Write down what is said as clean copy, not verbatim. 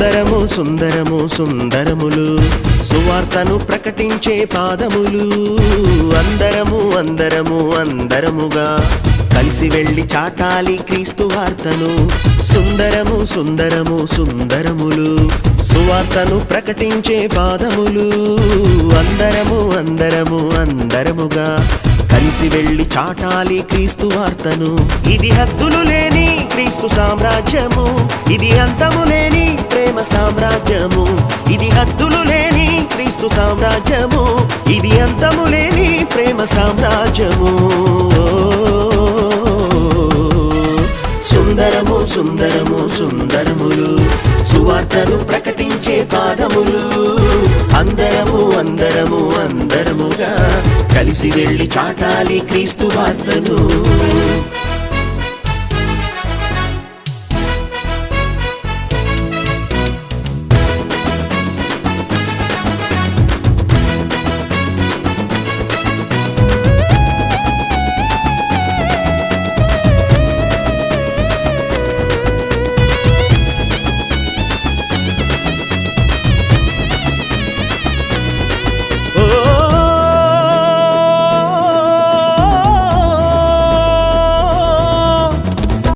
సుందరము సుందరము సుందరములు సువార్తను ప్రకటించే పాదములు. అందరము అందరము అందరముగా కలిసి వెళ్ళి చాటాలి క్రీస్తు వార్తను. సుందరము సుందరము సుందరములు సువార్తను ప్రకటించే పాదములు. అందరము అందరము అందరముగా కలిసి వెళ్ళి చాటాలి క్రీస్తు వార్తను. ఇది హద్దులు లేని క్రీస్తు సామ్రాజ్యము, ఇది అంతము లేని ప్రేమ సామ్రాజ్యము. ఇది హద్దులు లేని క్రీస్తు సామ్రాజ్యము, ఇది అంతము లేని ప్రేమ సామ్రాజ్యము. సుందరము సుందరము సుందరములు సువార్తను ప్రకటించే పాదములు. అందరము అందరము అందరముగా కలిసి వెళ్ళి చాటాలి క్రీస్తు వార్తను.